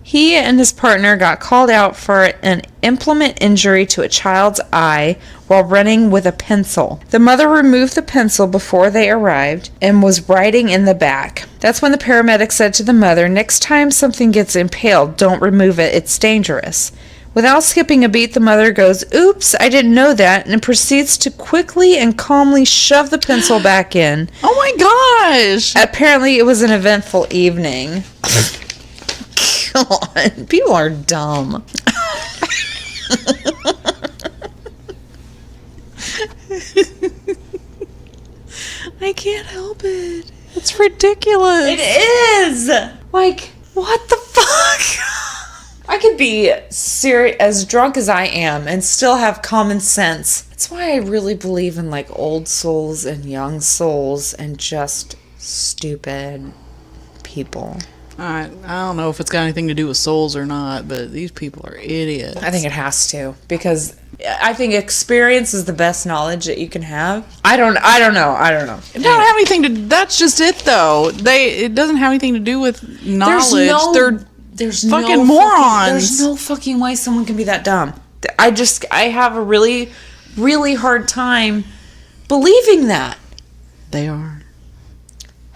He and his partner got called out for an implement injury to a child's eye while running with a pencil. The mother removed the pencil before they arrived and was writing in the back. That's when the paramedic said to the mother, "Next time something gets impaled, don't remove it. It's dangerous." Without skipping a beat, the mother goes, "Oops, I didn't know that," and proceeds to quickly and calmly shove the pencil back in. Oh my gosh! Apparently, it was an eventful evening. God, people are dumb. I can't help it. It's ridiculous. It is. Like, what the fuck? I could be as drunk as I am and still have common sense. That's why I really believe in like old souls and young souls and just stupid people. I don't know if it's got anything to do with souls or not, but these people are idiots. I think it has to, because I think experience is the best knowledge that you can have. I don't know. It don't have anything to. That's just it, though. It doesn't have anything to do with knowledge. There's fucking morons. There's no fucking way someone can be that dumb. I have a really, really hard time believing that. They are.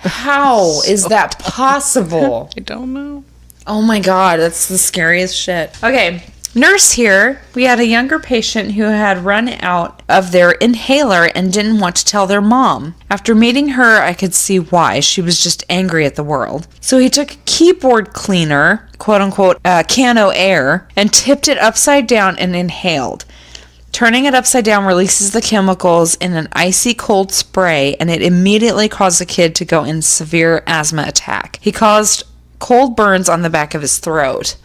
How is that possible? I don't know. Oh my god, that's the scariest shit. Okay, nurse here. We had a younger patient who had run out of their inhaler and didn't want to tell their mom. After meeting her, I could see why. She was just angry at the world. So he took a keyboard cleaner, quote unquote, can of air, and tipped it upside down and inhaled. Turning it upside down releases the chemicals in an icy cold spray, and it immediately caused the kid to go in severe asthma attack. He caused cold burns on the back of his throat.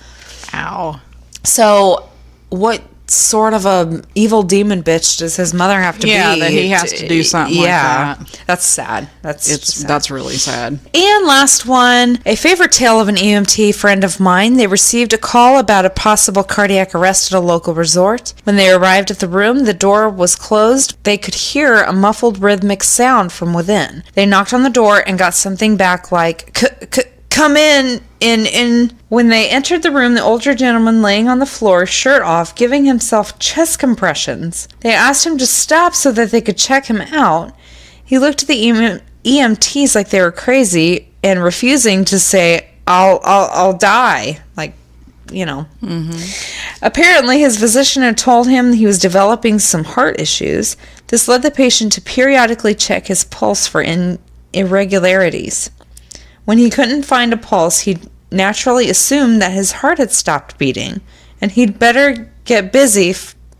Ow. So, what sort of a evil demon bitch does his mother have to be? Yeah, that he has to do something like that. That's sad. That's really sad. And last one, a favorite tale of an EMT friend of mine. They received a call about a possible cardiac arrest at a local resort. When they arrived at the room, the door was closed. They could hear a muffled rhythmic sound from within. They knocked on the door and got something back like, come in. When they entered the room, the older gentleman laying on the floor, shirt off, giving himself chest compressions. They asked him to stop so that they could check him out. He looked at the EMTs like they were crazy and refusing to say, I'll die. Like, you know. Mm-hmm. Apparently, his physician had told him he was developing some heart issues. This led the patient to periodically check his pulse for irregularities. When he couldn't find a pulse, he naturally assumed that his heart had stopped beating, and he'd better get busy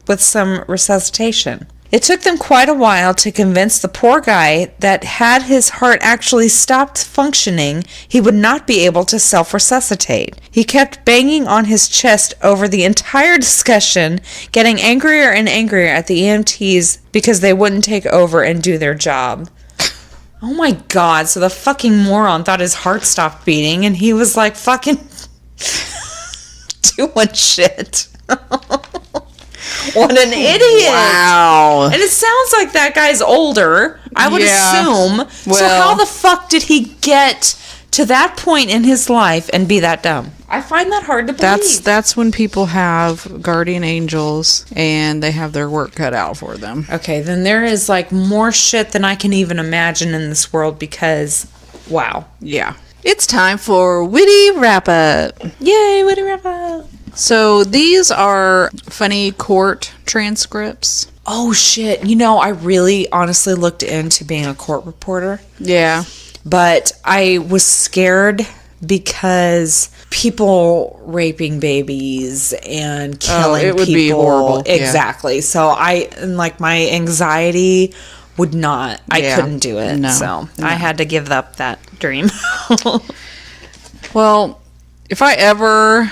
with some resuscitation. It took them quite a while to convince the poor guy that had his heart actually stopped functioning, he would not be able to self-resuscitate. He kept banging on his chest over the entire discussion, getting angrier and angrier at the EMTs because they wouldn't take over and do their job. Oh my god, so the fucking moron thought his heart stopped beating and he was like fucking doing shit. What an idiot. Wow. And it sounds like that guy's older, I would assume. Well, so how the fuck did he get to that point in his life and be that dumb? I find that hard to believe. That's when people have guardian angels and they have their work cut out for them. Okay, then there is like more shit than I can even imagine in this world because, wow. Yeah. It's time for Witty Wrap-Up. Yay, Witty Wrap-Up. So these are funny court transcripts. Oh, shit. You know, I really honestly looked into being a court reporter. Yeah. But I was scared because people raping babies and killing it would people. Be horrible. Exactly. So my anxiety would not. I couldn't do it. No. So I had to give up that dream. Well, if I ever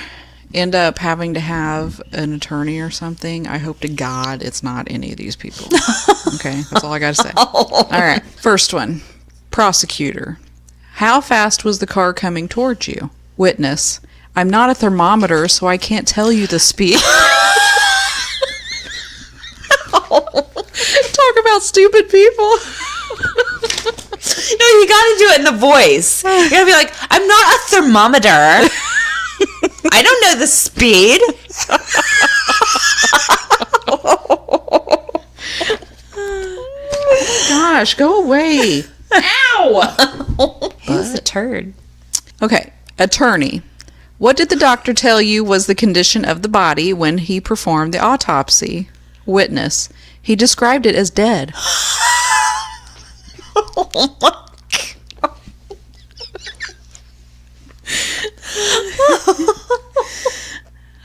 end up having to have an attorney or something, I hope to God it's not any of these people. Okay, that's all I gotta say. All right, first one. Prosecutor. How fast was the car coming towards you? Witness. I'm not a thermometer, so I can't tell you the speed. Talk about stupid people. No, you gotta do it in the voice. You gotta be like, I'm not a thermometer. I don't know the speed. Gosh, go away. Ow! He's a turd. Okay, attorney. What did the doctor tell you was the condition of the body when he performed the autopsy? Witness. He described it as dead. Oh my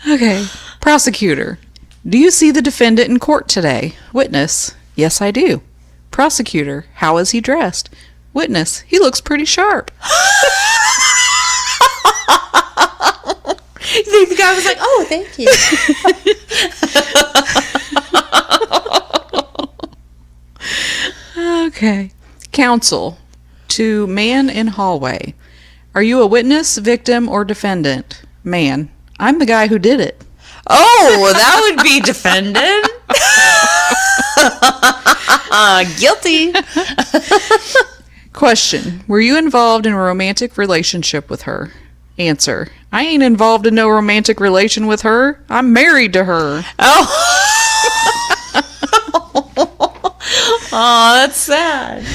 Okay. Prosecutor. Do you see the defendant in court today? Witness. Yes, I do. Prosecutor. How is he dressed? Witness. He looks pretty sharp. The guy was like, oh, thank you. Okay. Counsel. To man in hallway. Are you a witness, victim, or defendant? Man. I'm the guy who did it. Oh, that would be defendant. Guilty. Question. Were you involved in a romantic relationship with her? Answer. I ain't involved in no romantic relation with her. I'm married to her. Oh. Oh, that's sad.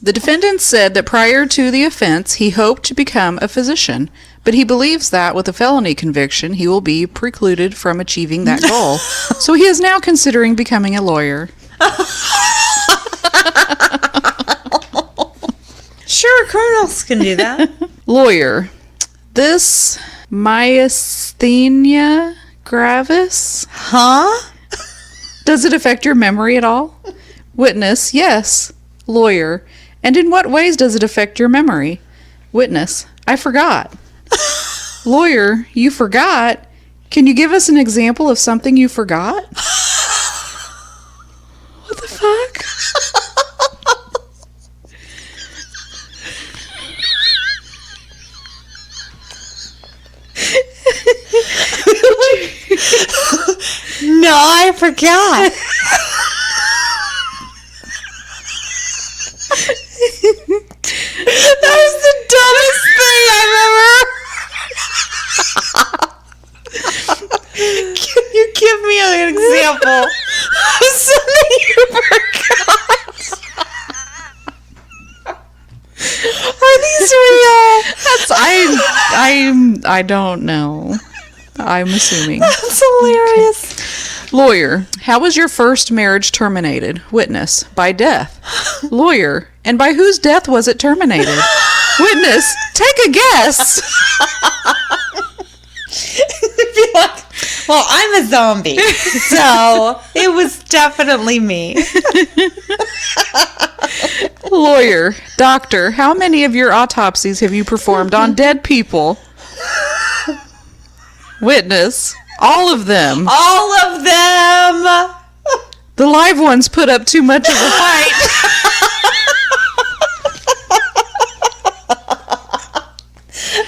The defendant said that prior to the offense, he hoped to become a physician, but he believes that with a felony conviction, he will be precluded from achieving that goal. So he is now considering becoming a lawyer. Sure, criminals can do that. Lawyer. This myasthenia gravis Huh? Does it affect your memory at all? Witness, yes. Lawyer, and in what ways does it affect your memory? Witness, I forgot. Lawyer, you forgot? Can you give us an example of something you forgot? What the fuck? No, I forgot. That was the dumbest thing I've ever. Can you give me an example of something you forgot? Are these real? I don't know. I'm assuming. That's hilarious. Lawyer, how was your first marriage terminated? Witness, by death. Lawyer, and by whose death was it terminated? Witness, take a guess. Be like, well, I'm a zombie, so it was definitely me. Lawyer, doctor, how many of your autopsies have you performed on dead people? Witness, all of them. All of them. The live ones put up too much of a fight.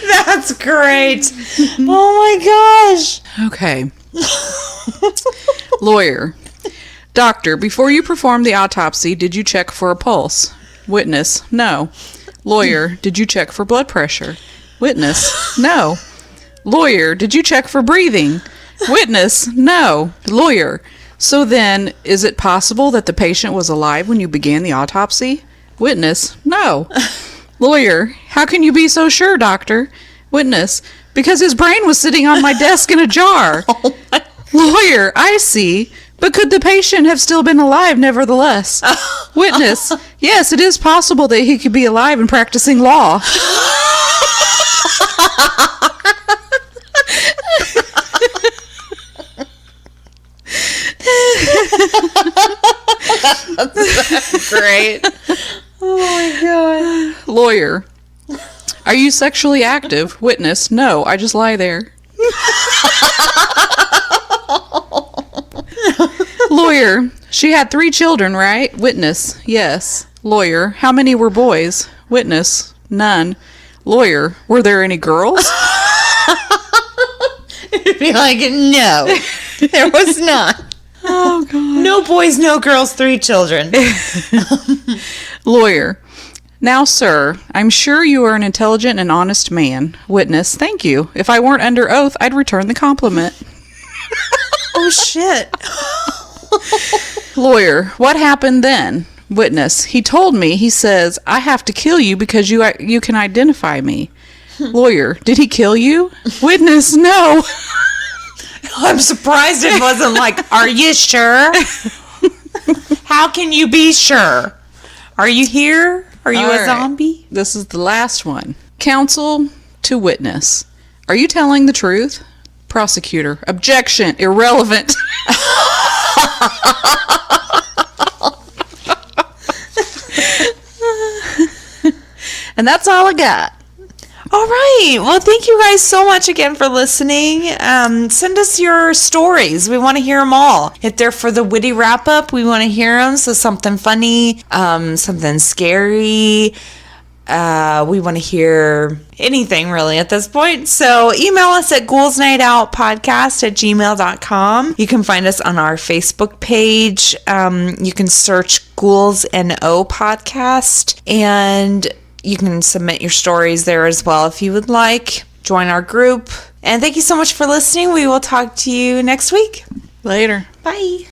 That's great. Oh my gosh. Okay. Lawyer, doctor, before you performed the autopsy, did you check for a pulse? Witness, no. Lawyer, did you check for blood pressure? Witness, no. Lawyer, did you check for breathing? Witness, no. Lawyer, so then, is it possible that the patient was alive when you began the autopsy? Witness, no. Lawyer, how can you be so sure, doctor? Witness, because his brain was sitting on my desk in a jar. Lawyer, I see. But could the patient have still been alive nevertheless? Witness, yes, it is possible that he could be alive and practicing law. That's great. Oh my god. Lawyer, are you sexually active? Witness, no, I just lie there. Lawyer, she had 3 children, right? Witness, yes. Lawyer, how many were boys? Witness, none. Lawyer, were there any girls? It'd be like, no, there was not. Oh, God. No boys, no girls, 3 children. Lawyer, now, sir, I'm sure you are an intelligent and honest man. Witness, thank you. If I weren't under oath, I'd return the compliment. Oh, shit. Lawyer, what happened then? Witness, he told me, he says, I have to kill you because you can identify me. Lawyer, did he kill you? Witness, no. I'm surprised it wasn't like, are you sure? How can you be sure? Are you here? Are you a zombie? This is the last one. Counsel to witness. Are you telling the truth? Prosecutor. Objection. Irrelevant. And that's all I got. All right. Well, thank you guys so much again for listening. Send us your stories. We want to hear them all. If they're for the witty wrap up, we want to hear them. So something funny, something scary. We want to hear anything really at this point. So email us at ghoulsnightoutpodcast@gmail.com. You can find us on our Facebook page. You can search Ghouls NO Podcast, and you can submit your stories there as well if you would like. Join our group. And thank you so much for listening. We will talk to you next week. Later. Bye.